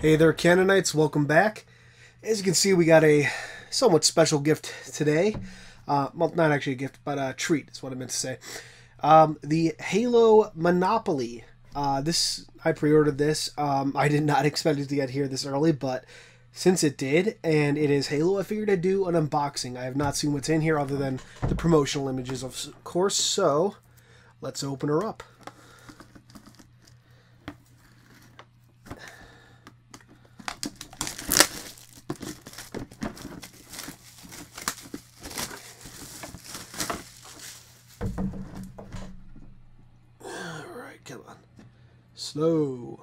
Hey there, Canonites. Welcome back. As you can see, we got a somewhat special gift today. Well, not actually a gift, but a treat is what I meant to say. The Halo Monopoly. I pre-ordered this. I did not expect it to get here this early, but since it did, and it is Halo, I figured I'd do an unboxing. I have not seen what's in here other than the promotional images, of course, so let's open her up. Alright, come on. Slow.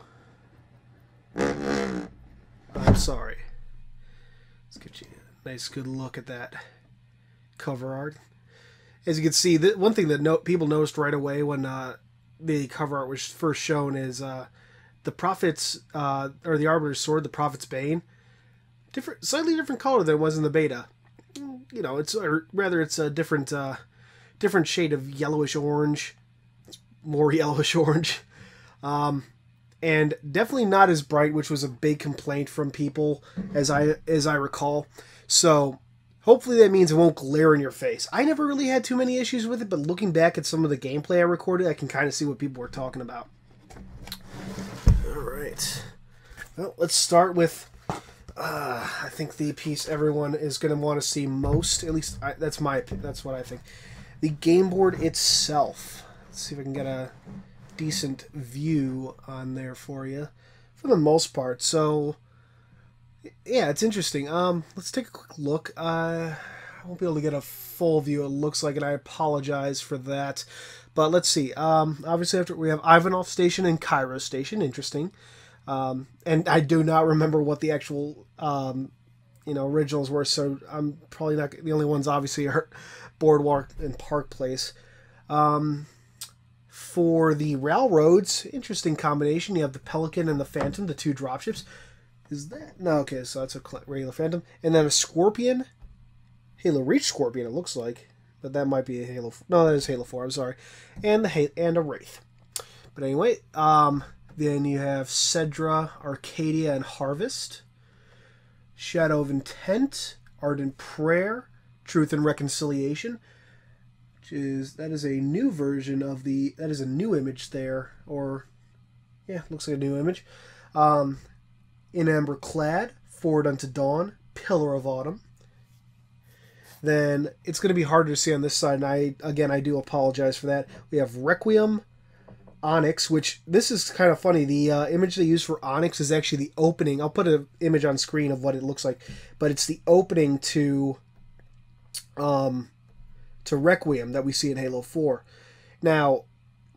I'm sorry. Let's get you a nice good look at that cover art. As you can see, one thing that people noticed right away when the cover art was first shown is the Prophet's, or the Arbiter's Sword, the Prophet's Bane. Slightly different color than it was in the beta. You know, it's a different shade of yellowish orange. It's more yellowish orange. And definitely not as bright, which was a big complaint from people, as I recall. So hopefully that means it won't glare in your face. I never really had too many issues with it, but looking back at some of the gameplay I recorded, I can kind of see what people were talking about. All right. Well, let's start with I think the piece everyone is going to want to see most. At least that's what I think. The game board itself. Let's see if I can get a decent view on there for you, for the most part. So yeah, it's interesting. Let's take a quick look. I won't be able to get a full view, it looks like, and I apologize for that, but let's see. Obviously after we have Ivanov Station and Cairo Station. Interesting. And I do not remember what the actual originals were, so I'm probably not the only ones. Obviously are Boardwalk and Park Place. For the railroads, interesting combination. You have the Pelican and the Phantom, the two dropships. Is that? No, okay, so that's a regular Phantom. And then a Scorpion. Halo Reach Scorpion, it looks like. But that might be a Halo... No, that is Halo 4, I'm sorry. And a Wraith. But anyway, then you have Cedra, Arcadia, and Harvest. Shadow of Intent, Ardent Prayer, Truth and Reconciliation. That is a new version of that is a new image there, or yeah, looks like a new image. In Amber Clad, Forward Unto Dawn, Pillar of Autumn. Then it's going to be harder to see on this side, and I do apologize for that. We have Requiem, Onyx, which this is kind of funny. The image they use for Onyx is actually the opening. I'll put an image on screen of what it looks like, but it's the opening to Requiem that we see in Halo 4. Now,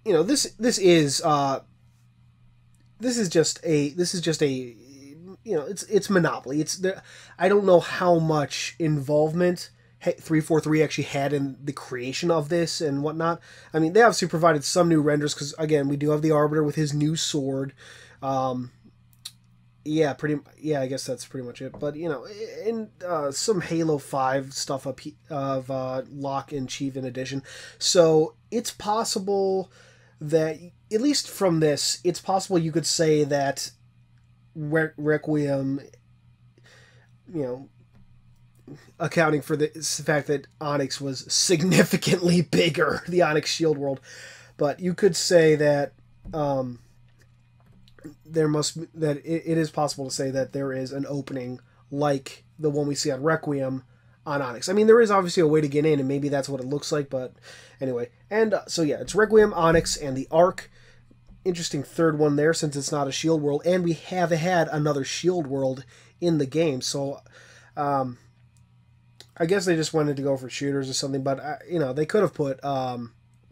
you know, this is just a it's Monopoly. I don't know how much involvement 343 actually had in the creation of this and whatnot. I mean, they obviously provided some new renders because, again, we do have the Arbiter with his new sword. Yeah, I guess that's pretty much it. But, you know, in some Halo 5 stuff of Locke and Chief in addition. So it's possible that, at least from this, it's possible you could say that Requiem, you know, accounting for the fact that Onyx was significantly bigger, the Onyx Shield World. But you could say that it is possible to say that there is an opening like the one we see on Requiem on Onyx. I mean, there is obviously a way to get in, and maybe that's what it looks like, but anyway. And so yeah, it's Requiem, Onyx, and the Ark. Interesting third one there, since it's not a shield world, and we have had another shield world in the game. So I guess they just wanted to go for shooters or something, but you know, they could have put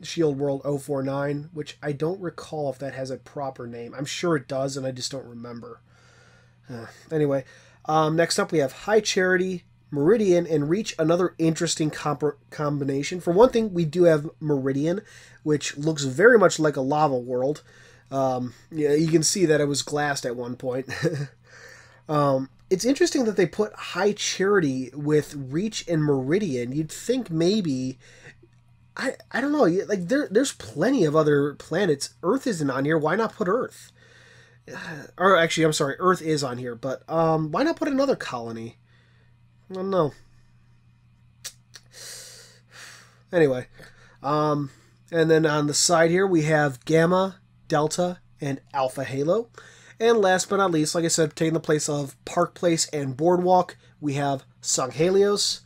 Shield World 049, which I don't recall if that has a proper name. I'm sure it does, and I just don't remember. Anyway, next up we have High Charity, Meridian, and Reach, another interesting combination. For one thing, we do have Meridian, which looks very much like a lava world. Yeah, you can see that it was glassed at one point. It's interesting that they put High Charity with Reach and Meridian. You'd think maybe... I don't know, like there's plenty of other planets. Earth isn't on here. Why not put Earth? or actually, I'm sorry, Earth is on here, but why not put another colony? I don't know. Anyway, and then on the side here we have Gamma, Delta, and Alpha Halo. And last but not least, like I said, taking the place of Park Place and Boardwalk, we have Sanghelios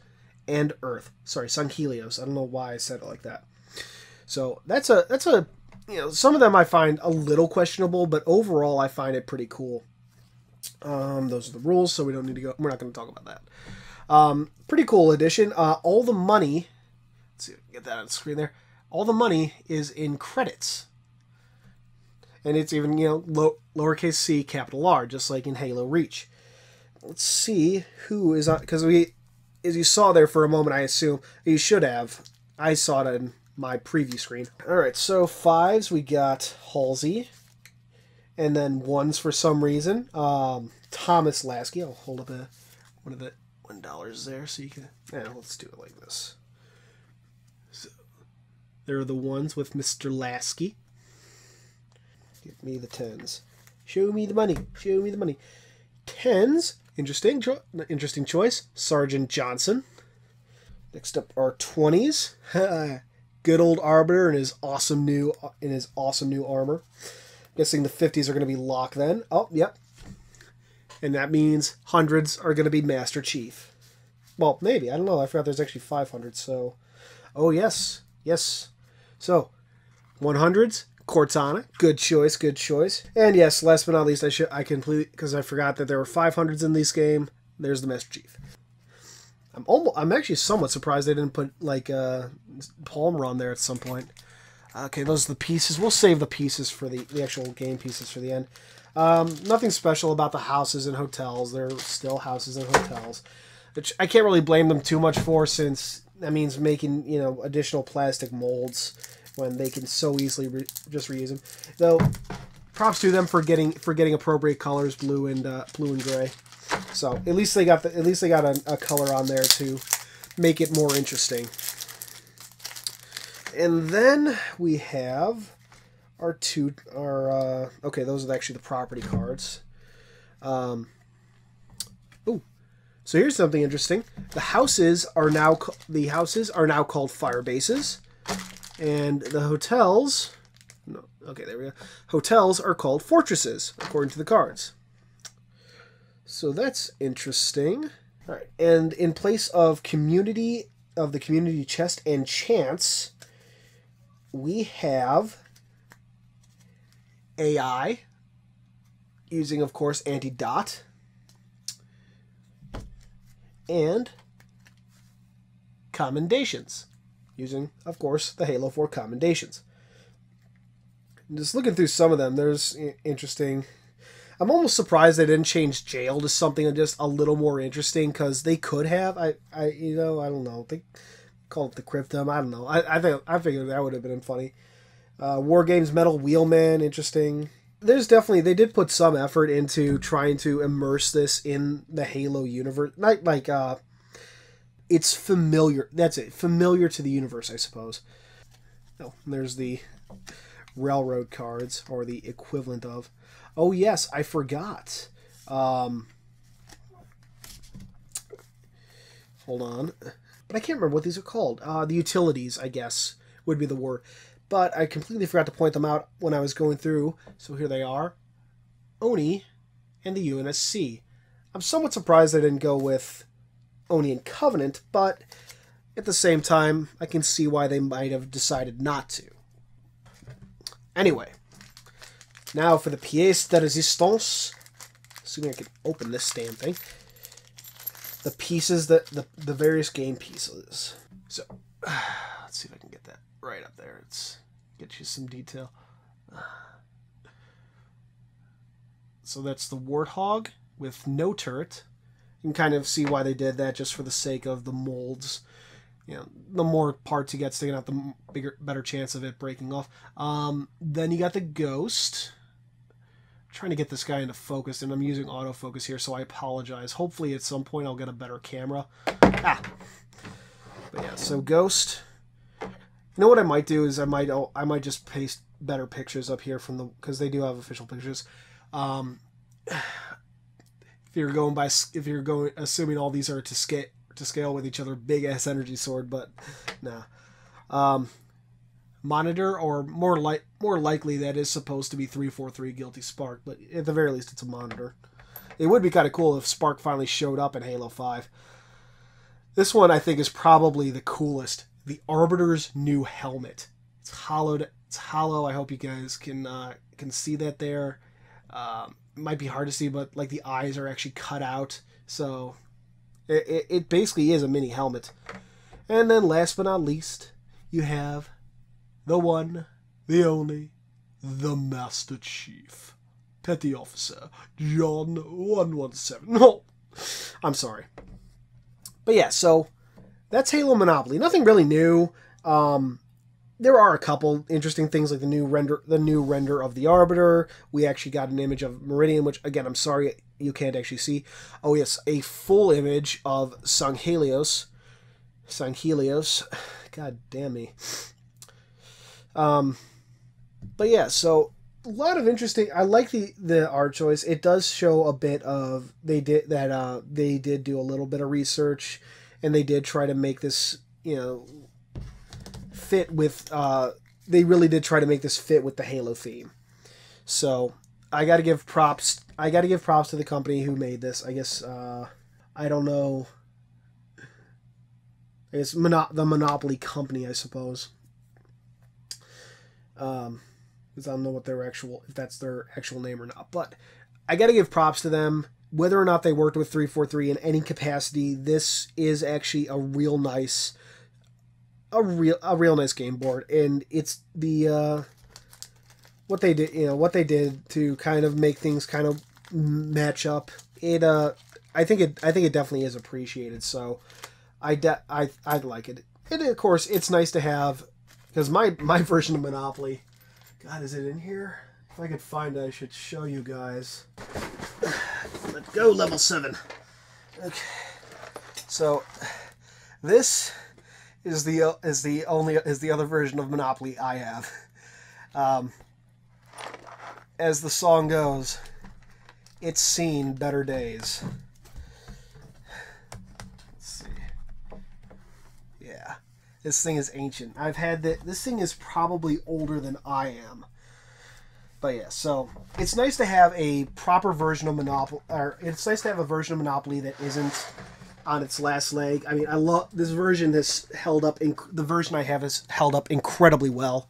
and Earth. Sorry, Sanghelios. I don't know why I said it like that. So that's a some of them I find a little questionable, but overall I find it pretty cool. Those are the rules, so we don't need to go. We're not going to talk about that. Pretty cool addition. All the money. Let's see, get that on the screen there. All the money is in credits. And it's even, lowercase c, capital R, just like in Halo Reach. Let's see who is on, because as you saw there for a moment, I assume, you should have. I saw it in my preview screen. Alright, so 5s, we got Halsey. And then 1s for some reason. Thomas Lasky. I'll hold up one of the $1 there so you can, let's do it like this. So, there are the 1s with Mr. Lasky. Give me the 10s. Show me the money. Show me the money. 10s. Interesting choice. Sergeant Johnson. Next up are 20s. Good old Arbiter in his awesome new armor. Guessing the 50s are going to be Locke then. Oh, yep. And that means 100s are going to be Master Chief. Well, maybe. I don't know. I forgot there's actually 500. So, oh yes, yes. So, 100s. Cortana, good choice, good choice. And yes, last but not least, I completely, because I forgot that there were 500s in this game. There's the Master Chief. I'm actually somewhat surprised they didn't put like Palmer on there at some point. Okay, those are the pieces. We'll save the pieces for the actual game pieces for the end. Nothing special about the houses and hotels. They're still houses and hotels, which I can't really blame them too much for, since that means making additional plastic molds when they can so easily just reuse them. Though, props to them for getting appropriate colors, blue and gray. So at least they got a color on there to make it more interesting. And then we have okay, those are actually the property cards. So here's something interesting. The houses are now called fire bases. And the hotels, okay, there we go. Hotels are called fortresses, according to the cards. So that's interesting. All right, and in place of the community chest and chance, we have AI, using, of course, anti-dot, and commendations, using, of course, the Halo 4 commendations. Just looking through some of them, there's interesting. I'm almost surprised they didn't change jail to something just a little more interesting, because they could have. I don't know. They call it the Cryptum. I don't know. I figured that would have been funny. War Games Metal Wheelman, interesting. There's definitely, they did put some effort into trying to immerse this in the Halo universe. Not like it's familiar. That's it. Familiar to the universe, I suppose. Oh, there's the railroad cards, or the equivalent of. Oh yes, I forgot. Hold on. But I can't remember what these are called. The utilities, I guess, would be the word. But I completely forgot to point them out when I was going through. So here they are. Oni and the UNSC. I'm somewhat surprised they didn't go with Oni and Covenant, but at the same time, I can see why they might have decided not to. Anyway, now for the pièce de résistance. Assuming I can open this damn thing. The pieces, the various game pieces. So, let's see if I can get that right up there. Let's get you some detail. So that's the Warthog with no turret. You can kind of see why they did that, just for the sake of the molds. You know, the more parts you get sticking out, the better chance of it breaking off. Then you got the Ghost. I'm trying to get this guy into focus, and I'm using autofocus here, so I apologize. Hopefully at some point I'll get a better camera. But yeah, so Ghost. You know what I might do is I might just paste better pictures up here from because they do have official pictures. If you're going assuming all these are to scale with each other, big ass energy sword, but nah. Monitor, or more likely that is supposed to be 343 Guilty Spark, but at the very least it's a monitor. It would be kind of cool if Spark finally showed up in Halo 5. This one I think is probably the coolest. The Arbiter's new helmet. It's hollowed. It's hollow. I hope you guys can see that there. It might be hard to see, but like the eyes are actually cut out, so it basically is a mini helmet. And then last but not least, you have the one, the only, the Master Chief, Petty Officer John 117. No, I'm sorry. But yeah, so that's Halo Monopoly. Nothing really new. There are a couple interesting things, like the new render of the Arbiter. We actually got an image of Meridian, which again, I'm sorry you can't actually see. Oh yes, a full image of Sanghelios. God damn me. But yeah, so a lot of interesting. I like the art choice. It does show a bit of they did do a little bit of research, and they did try to make this, you know, fit with. They really did try to make this fit with the Halo theme. So I got to give props. I got to give props to the company who made this. I guess I don't know. I guess the Monopoly Company, I suppose. Because I don't know what if that's their actual name or not. But I got to give props to them. Whether or not they worked with 343 in any capacity, this is actually a real nice game board, and it's the what they did to kind of make things kind of match up. I think it definitely is appreciated. So I like it. And of course, it's nice to have, because my version of Monopoly, God, is it in here? If I could find it, I should show you guys. Let's go, level 7. Okay. So this is the other version of Monopoly I have. As the song goes, it's seen better days. Let's see. Yeah. This thing is ancient. This thing is probably older than I am. But yeah, so it's nice to have a proper version of Monopoly, or it's nice to have a version of Monopoly that isn't on its last leg. I mean, I love this version. The version I have is held up incredibly well,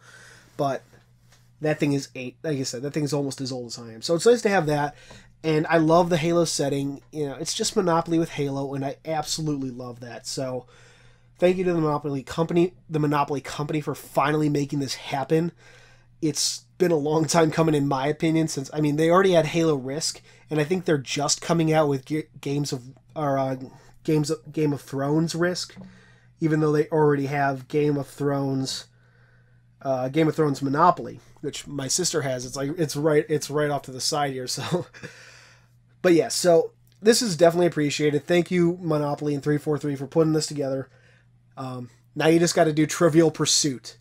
but that thing is like I said, that thing is almost as old as I am. So it's nice to have that, and I love the Halo setting. You know, it's just Monopoly with Halo, and I absolutely love that. So thank you to the Monopoly Company for finally making this happen. It's been a long time coming, in my opinion, since, I mean, they already had Halo Risk, and I think they're just coming out with Game of Thrones Risk, even though they already have Game of Thrones Monopoly, which my sister has. It's right off to the side here. So, but yeah, so this is definitely appreciated. Thank you, Monopoly and 343, for putting this together. Now you just got to do Trivial Pursuit.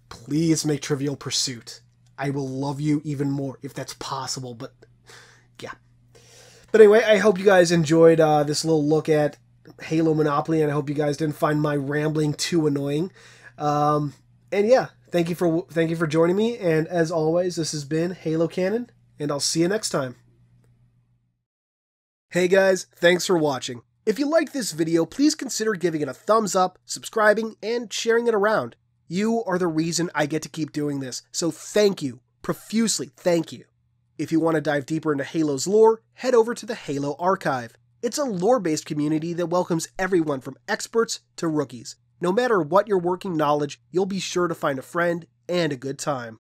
Please make Trivial Pursuit. I will love you even more if that's possible, but yeah. But anyway, I hope you guys enjoyed this little look at Halo Monopoly, and I hope you guys didn't find my rambling too annoying. And yeah, thank you for joining me, and as always, this has been Halo Canon, and I'll see you next time. Hey guys, thanks for watching. If you liked this video, please consider giving it a thumbs up, subscribing, and sharing it around. You are the reason I get to keep doing this, so thank you, profusely thank you. If you want to dive deeper into Halo's lore, head over to the Halo Archive. It's a lore-based community that welcomes everyone from experts to rookies. No matter what your working knowledge, you'll be sure to find a friend and a good time.